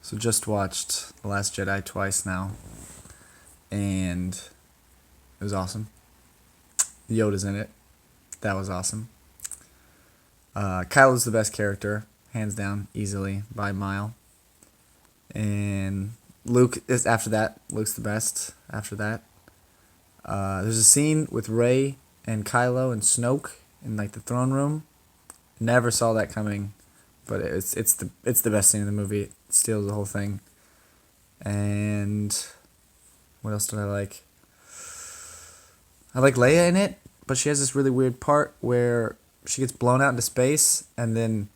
So just watched The Last Jedi twice now, and it was awesome. Yoda's in it. That was awesome. Kylo's the best character, hands down, easily, by a mile. And Luke is after that. Luke's the best after that. There's a scene with Rey and Kylo and Snoke in like the throne room. Never saw that coming, but it's the best scene in the movie. It steals the whole thing. And what else did I like? I like Leia in it, but she has this really weird part where she gets blown out into space and then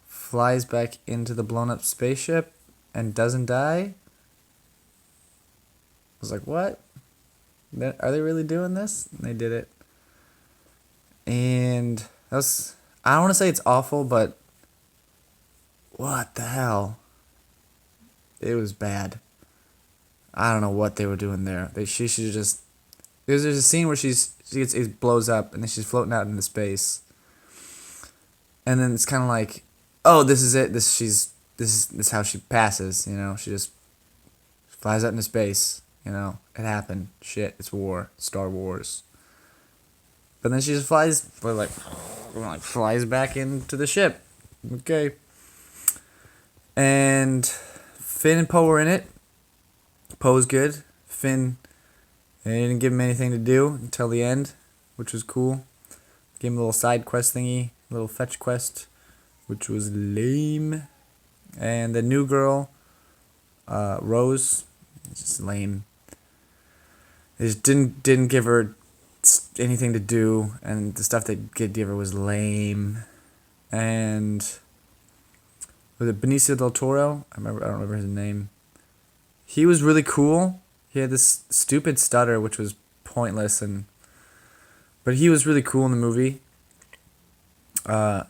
flies back into the blown up spaceship and doesn't die. I was like, what? Are they really doing this? And they did it. And that was, I don't want to say it's awful, but what the hell? It was bad. I don't know what they were doing there. She should have just. There's a scene where it blows up and then she's floating out into space. And then it's kind of like, oh, this is it. This is how she passes. She just flies out into space. It happened. Shit, it's war. Star Wars. But then she just flies, flies back into the ship. Okay. And Finn and Poe were in it. Poe's good. Finn, they didn't give him anything to do until the end, which was cool. Gave him a little side quest thingy, a little fetch quest, which was lame. And the new girl, Rose, just lame. They just didn't give her anything to do, and the stuff they did give her was lame. And was it Benicio del Toro? I don't remember his name. He was really cool. He had this stupid stutter, which was pointless, but he was really cool in the movie.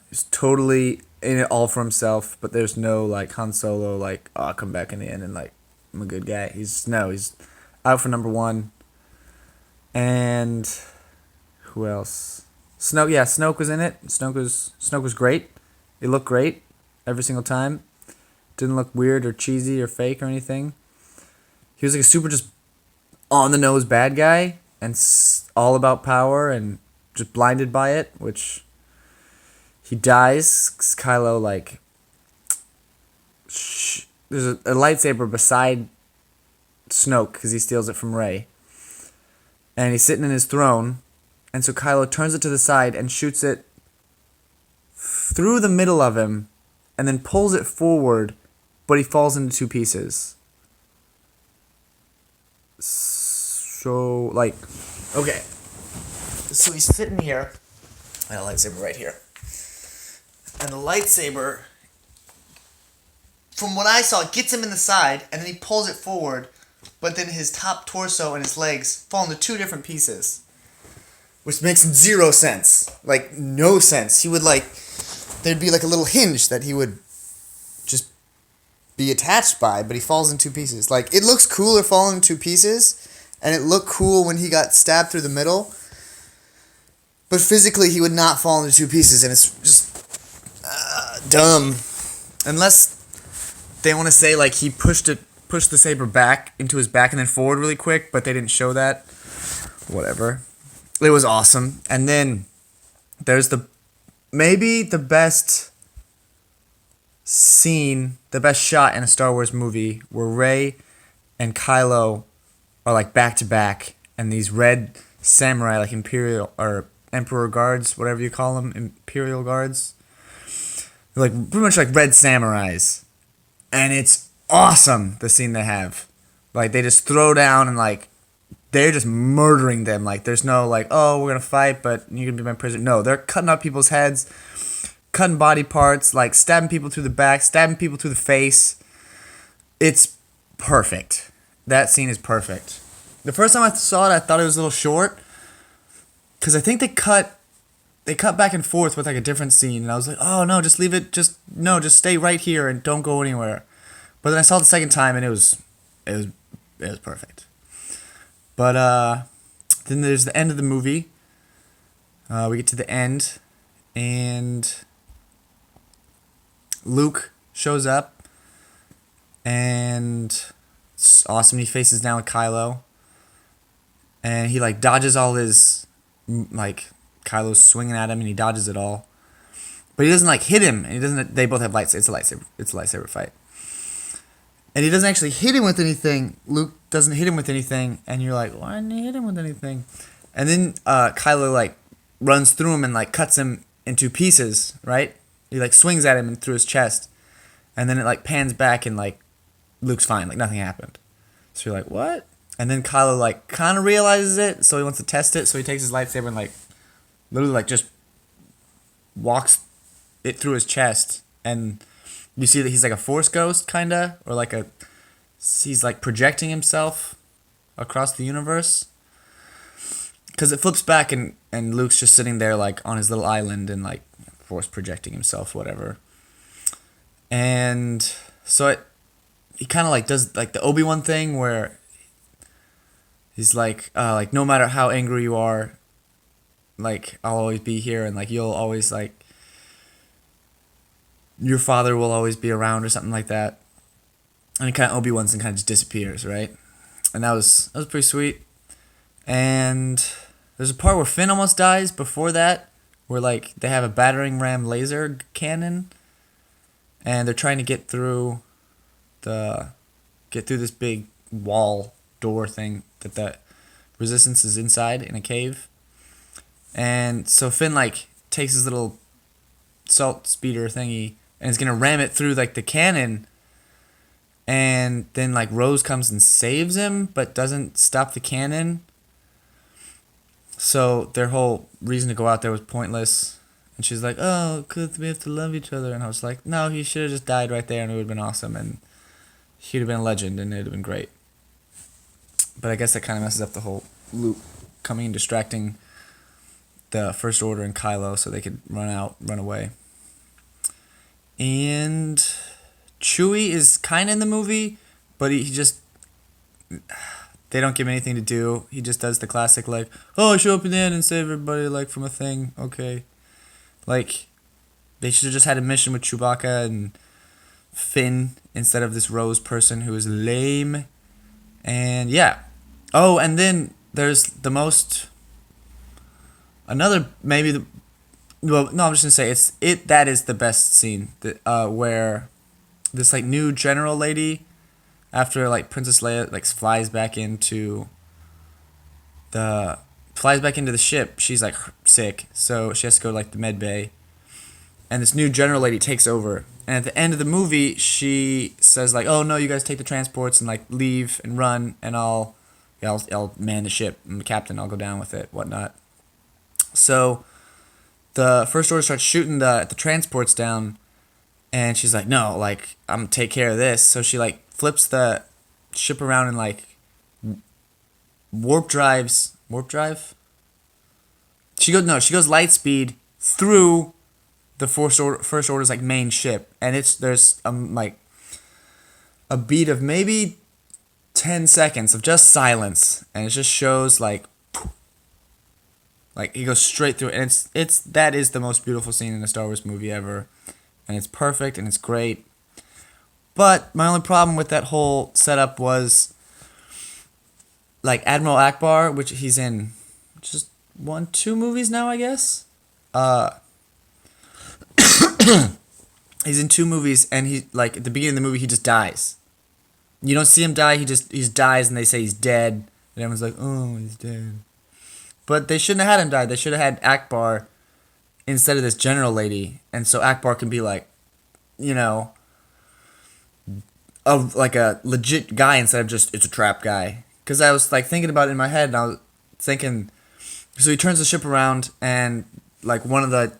He's totally in it all for himself, but there's no like Han Solo I'll come back in the end and I'm a good guy. He's out for number one. And who else? Snoke was in it. Snoke was great. It looked great every single time. Didn't look weird or cheesy or fake or anything. He was like a super just on the nose bad guy and all about power and just blinded by it, which he dies. Kylo there's a lightsaber beside Snoke because he steals it from Rey, and he's sitting in his throne, and so Kylo turns it to the side and shoots it through the middle of him, and then pulls it forward, but he falls into two pieces. So, okay. So he's sitting here. I got a lightsaber right here. And the lightsaber, from what I saw, it gets him in the side, and then he pulls it forward, but then his top torso and his legs fall into two different pieces. Which makes zero sense. No sense. He would, there'd be a little hinge that he would just be attached by, but he falls in two pieces. It looks cooler falling in two pieces, and it looked cool when he got stabbed through the middle, but physically he would not fall into two pieces, and it's just dumb. Unless they want to say he pushed the saber back into his back and then forward really quick, but they didn't show that. Whatever. It was awesome. And then there's maybe the best scene, the best shot in a Star Wars movie where Rey and Kylo are back to back, and these red samurai, Imperial or Emperor guards, whatever you call them, Imperial guards. They're pretty much red samurais. And it's awesome, the scene they have. They just throw down and they're just murdering them. There's no oh, we're gonna fight, but you're gonna be my prisoner. No, they're cutting up people's heads, cutting body parts, stabbing people through the back, stabbing people through the face. It's perfect. That scene is perfect. The first time I saw it, I thought it was a little short, because I think they cut back and forth with a different scene, and I was like, oh no, just leave it, just stay right here and don't go anywhere. But then I saw it the second time, and it was perfect. But then there's the end of the movie. We get to the end, and Luke shows up, and it's awesome. He faces down with Kylo, and he like dodges all his like Kylo's swinging at him, and he dodges it all, but he doesn't like hit him. And he doesn't. They both have lightsabers. It's a lightsaber. It's a lightsaber fight, and he doesn't actually hit him with anything. Luke doesn't hit him with anything, and you're like, why didn't he hit him with anything? And then Kylo like runs through him and like cuts him into pieces. Right? He like swings at him and through his chest, and then it like pans back and like Luke's fine, like nothing happened. So you're like, what? And then Kylo like kind of realizes it, so he wants to test it. So he takes his lightsaber and like literally like just walks it through his chest, and you see that he's like a force ghost kinda, or like a he's like projecting himself across the universe. Because it flips back and Luke's just sitting there like on his little island and like force projecting himself, whatever. And so he kind of like does like the Obi-Wan thing where he's like no matter how angry you are, like I'll always be here, and like you'll always like your father will always be around, or something like that. And he kind of Obi-Wan's and kind of just disappears, right? And that was pretty sweet. And there's a part where Finn almost dies before that, where like they have a battering ram laser cannon, and they're trying to get through this big wall door thing that the resistance is inside in a cave. And so Finn like takes his little salt speeder thingy and is gonna ram it through like the cannon, and then like Rose comes and saves him but doesn't stop the cannon. So their whole reason to go out there was pointless. And she's like, oh, because we have to love each other. And I was like, no, he should have just died right there and it would have been awesome. And he'd have been a legend and it would have been great. But I guess that kind of messes up the whole Luke coming and distracting the First Order and Kylo so they could run away. And Chewie is kind of in the movie, but he just... They don't give him anything to do. He just does the classic, like, oh, I show up in the end and save everybody, like, from a thing. Okay. Like, they should have just had a mission with Chewbacca and Finn instead of this Rose person who is lame. And, yeah. Oh, and then there's the most... Another, maybe the... Well, no, I'm just going to say, that is the best scene. Where this, like, new general lady... After like Princess Leia like flies back into the ship, she's like sick, so she has to go to like the med bay, and this new general lady takes over. And at the end of the movie, she says like, "Oh no, you guys take the transports and like leave and run, and I'll man the ship. I'm the captain. I'll go down with it, whatnot." So the First Order starts shooting the transports down, and she's like, "No, like I'm gonna take care of this." So she like flips the ship around and like warp drive. She goes light speed through the First Order's like main ship, and there's like a beat of maybe 10 seconds of just silence, and it just shows like he goes straight through it, and that is the most beautiful scene in a Star Wars movie ever, and it's perfect and it's great. But my only problem with that whole setup was, like, Admiral Akbar, which he's in just 1-2 movies now, I guess. He's in 2 movies, and he like at the beginning of the movie he just dies. You don't see him die. He dies, and they say he's dead, and everyone's like, "Oh, he's dead." But they shouldn't have had him die. They should have had Akbar instead of this general lady, and so Akbar can be like, you know, of like a legit guy instead of just it's a trap guy. Because I was like thinking about it in my head, and I was thinking, so he turns the ship around, and like one of the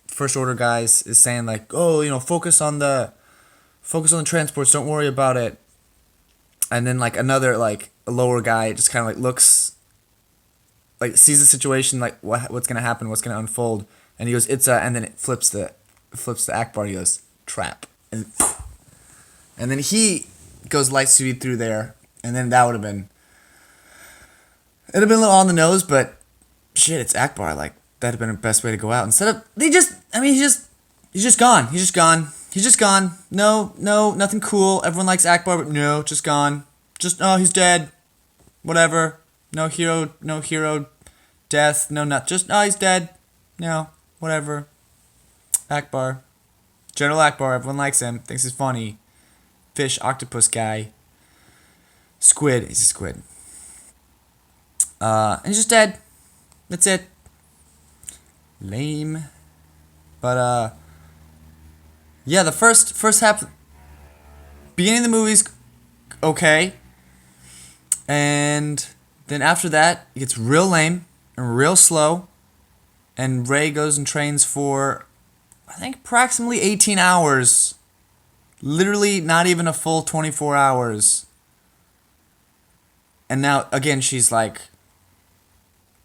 First Order guys is saying like, oh, you know, focus on the transports, don't worry about it. And then like another like a lower guy just kind of like looks, like sees the situation, like what's gonna happen, what's gonna unfold, and he goes, and then it flips the Akbar, and he goes, trap, and then he goes light speed through there, and then that would have been... It'd have been a little on the nose, but shit, it's Akbar. Like, that'd have been the best way to go out. Instead of... He's just gone. He's He's just gone. No, nothing cool. Everyone likes Akbar, but no, just gone. Just, oh, he's dead. Whatever. No hero death. No, not just, oh, he's dead. No, whatever. Akbar. General Akbar, everyone likes him. Thinks he's funny. Fish, octopus guy. Squid. He's a squid. And he's just dead. That's it. Lame. But, yeah, the first half, beginning of the movie's okay. And then after that, it gets real lame and real slow. And Rey goes and trains for, I think, approximately 18 hours. Literally not even a full 24 hours. And now, again, she's like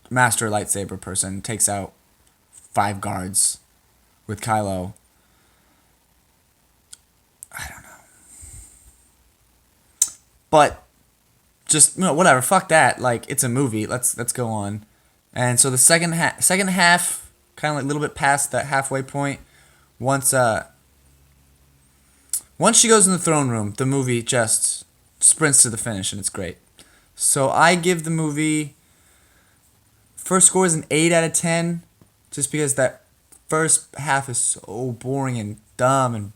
master lightsaber person. Takes out 5 guards with Kylo. I don't know. But just, whatever, fuck that. Like, it's a movie. Let's go on. And so the second half, kind of like a little bit past that halfway point, once she goes in the throne room, the movie just sprints to the finish, and it's great. So I give the movie, first score is an 8 out of 10, just because that first half is so boring and dumb and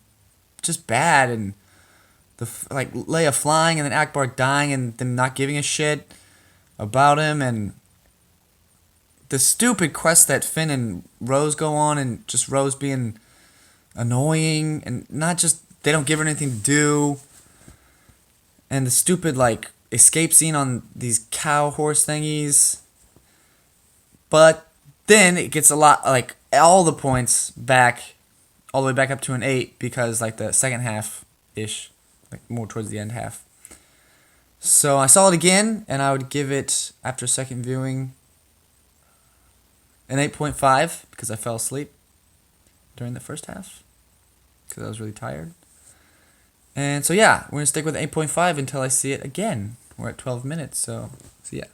just bad, and like Leia flying and then Akbar dying and them not giving a shit about him, and the stupid quest that Finn and Rose go on, and just Rose being annoying and not just, they don't give her anything to do, and the stupid like escape scene on these cow horse thingies. But then it gets a lot, like all the points back, all the way back up to an 8, because like the second half ish, like more towards the end half. So I saw it again, and I would give it, after second viewing, an 8.5, because I fell asleep during the first half, because I was really tired. And so yeah, we're going to stick with 8.5 until I see it again. We're at 12 minutes, so yeah.